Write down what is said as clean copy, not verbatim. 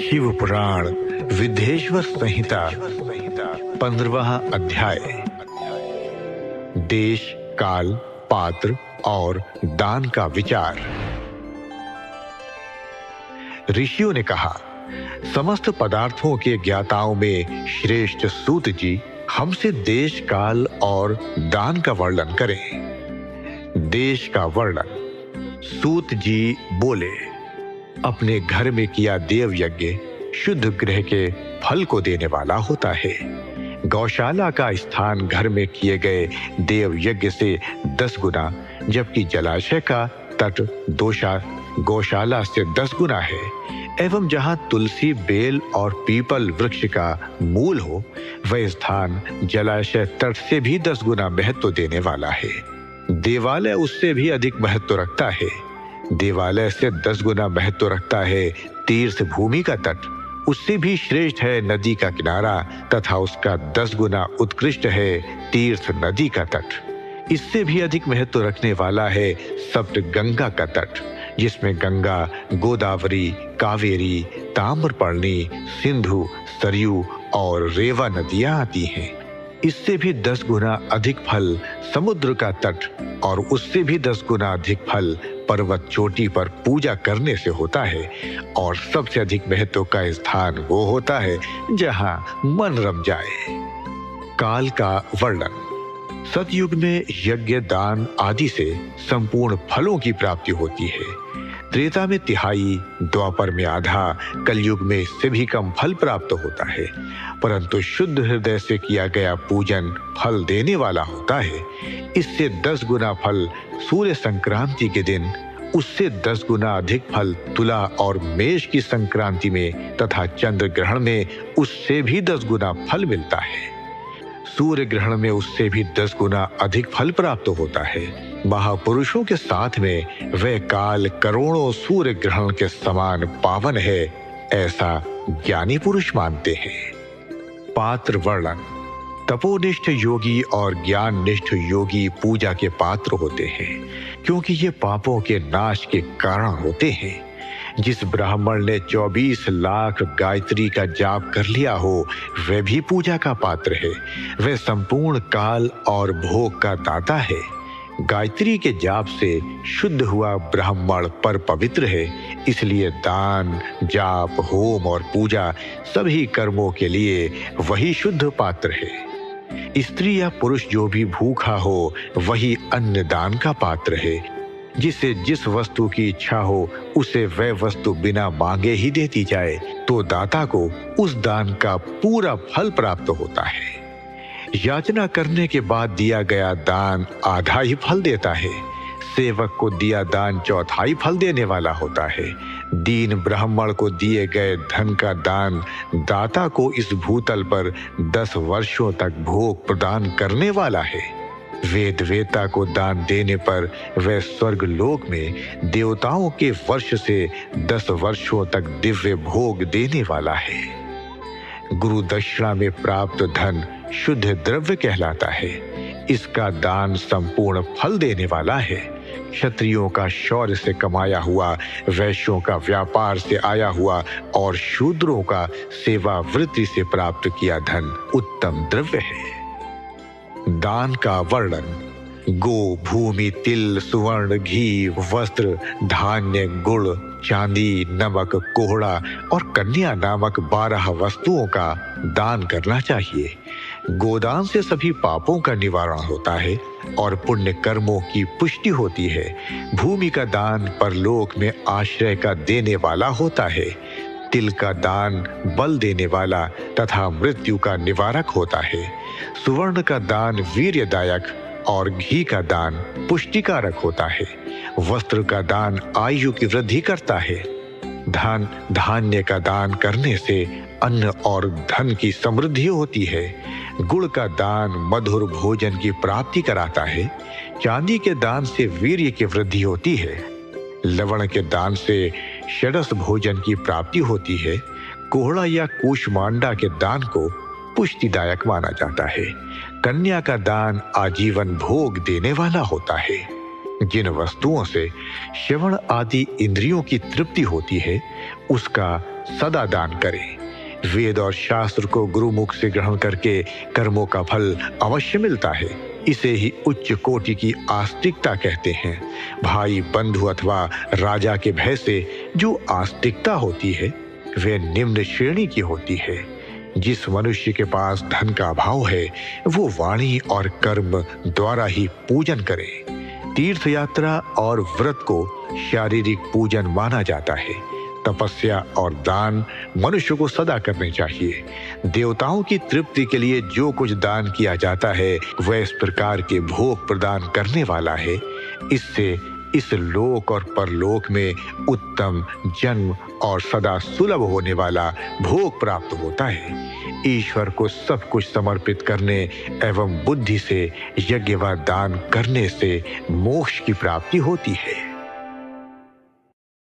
शिव पुराण विद्येश्वर संहिता 15वां अध्याय। देश, काल, पात्र और दान का विचार। ऋषियों ने कहा, समस्त पदार्थों के ज्ञाताओं में श्रेष्ठ सूत जी हमसे देश, काल और दान का वर्णन करें। देश का वर्णन। सूत जी बोले, अपने घर में किया देव यज्ञ शुद्ध ग्रह के फल को देने वाला होता है। गौशाला का स्थान घर में किए गए देव यज्ञ से 10 गुना, जबकि जलाशय का तट गौशाला से 10 गुना है। एवं जहाँ तुलसी, बेल और पीपल वृक्ष का मूल हो, वह स्थान जलाशय तट से भी 10 गुना महत्व देने वाला है। देवालय उससे भी अधिक महत्व रखता है। देवालय से 10 गुना महत्व रखता है तीर्थ भूमि का तट। उससे भी श्रेष्ठ है नदी का किनारा तथा उसका 10 गुना उत्कृष्ट है तीर्थ नदी का तट। इससे भी अधिक महत्व रखने वाला है सप्त गंगा का तट, जिसमें गंगा, गोदावरी, कावेरी, ताम्रपर्णी, सिंधु, सरयू और रेवा नदियां आती हैं। इससे भी 10 गुना अधिक फल समुद्र का तट और उससे भी 10 गुना अधिक फल पर्वत चोटी पर पूजा करने से होता है। और सबसे अधिक महत्व का स्थान वो होता है जहां मन रम जाए। काल का वर्णन। सतयुग में यज्ञ, दान आदि से संपूर्ण फलों की प्राप्ति होती है। त्रेता में तिहाई, द्वापर में आधा, कलयुग में इससे भी कम फल प्राप्त होता है। परंतु शुद्ध हृदय से किया गया पूजन फल देने वाला होता है। इससे 10 गुना फल सूर्य संक्रांति के दिन, उससे 10 गुना अधिक फल तुला और मेष की संक्रांति में तथा चंद्र ग्रहण में उससे भी 10 गुना फल मिलता है। सूर्य ग्रहण में उससे भी 10 गुना अधिक फल प्राप्त होता है। महापुरुषों के साथ में वह काल करोड़ों सूर्य ग्रहण के समान पावन है, ऐसा ज्ञानी पुरुष मानते हैं। पात्र वर्णन। तपोनिष्ठ योगी और ज्ञान निष्ठ योगी पूजा के पात्र होते हैं, क्योंकि ये पापों के नाश के कारण होते हैं। जिस ब्राह्मण ने 24 लाख गायत्री का जाप कर लिया हो, वह भी पूजा का पात्र है। वह संपूर्ण काल और भोग का दाता है। गायत्री के जाप से शुद्ध हुआ ब्राह्मण पर पवित्र है। इसलिए दान, जाप, होम और पूजा सभी कर्मों के लिए वही शुद्ध पात्र है। स्त्री या पुरुष जो भी भूखा हो, वही अन्न दान का पात्र है। जिसे जिस वस्तु की इच्छा हो, उसे वह वस्तु बिना मांगे ही देती जाए, तो दाता को उस दान का पूरा फल प्राप्त होता है। याचना करने के बाद दिया गया दान आधा ही फल देता है। सेवक को दिया दान चौथाई फल देने वाला होता है। दीन ब्राह्मण को दिए गए धन का दान दाता को इस भूतल पर 10 वर्षों तक भोग प्रदान करने वाला है। वेद वेता को दान देने पर वह स्वर्ग लोक में देवताओं के वर्ष से 10 वर्षों तक दिव्य भोग देने वाला है। गुरु दक्षिणा में प्राप्त धन शुद्ध द्रव्य कहलाता है। इसका दान संपूर्ण फल देने वाला है। क्षत्रियों का शौर्य से कमाया हुआ, वैश्यों का व्यापार से आया हुआ और शूद्रों का सेवा वृत्ति से प्राप्त किया धन उत्तम द्रव्य है। दान का वर्णन। गो, भूमि, तिल, सुवर्ण, घी, वस्त्र, धान्य, गुड़, चांदी, नमक, कोहड़ा और कन्या नामक 12 वस्तुओं का दान करना चाहिए। गोदान से सभी पापों का निवारण होता है और पुण्य कर्मों की पुष्टि होती है। भूमि का दान परलोक में आश्रय का देने वाला होता है। तिल का दान बल देने वाला तथा मृत्यु का निवारक होता है। सुवर्ण का दान वीर्यदायक और घी का दान पुष्टिकारक होता है। वस्त्र का दान आयु की वृद्धि करता है। धान्य का दान करने से अन्न और धन की समृद्धि होती है। गुड़ का दान मधुर भोजन की प्राप्ति कराता है। चांदी के दान से वीर्य की वृद्धि होती है। लवण के दान से षडस भोजन की प्राप्ति होती है। कोहड़ा या कूष्मांडा के दान को पुष्टिदायक माना जाता है। कन्या का दान आजीवन भोग देने वाला होता है। जिन वस्तुओं से श्रवण आदि इंद्रियों की तृप्ति होती है, उसका सदा दान करें। वेद और शास्त्र को गुरुमुख से ग्रहण करके कर्मों का फल अवश्य मिलता है। इसे ही उच्च कोटि की आस्तिकता कहते हैं। भाई, बंधु अथवा राजा के भय से जो आस्तिकता होती है वह निम्न श्रेणी की होती है। जिस मनुष्य के पास धन का अभाव है वो वाणी और कर्म द्वारा ही पूजन करे। तीर्थ यात्रा और व्रत को शारीरिक पूजन माना जाता है। तपस्या और दान मनुष्य को सदा करने चाहिए। देवताओं की तृप्ति के लिए जो कुछ दान किया जाता है वह इस प्रकार के भोग प्रदान करने वाला है। इससे इस लोक और परलोक में उत्तम जन्म और सदा सुलभ होने वाला भोग प्राप्त होता है। ईश्वर को सब कुछ समर्पित करने एवं बुद्धि से यज्ञ व दान करने से मोक्ष की प्राप्ति होती है।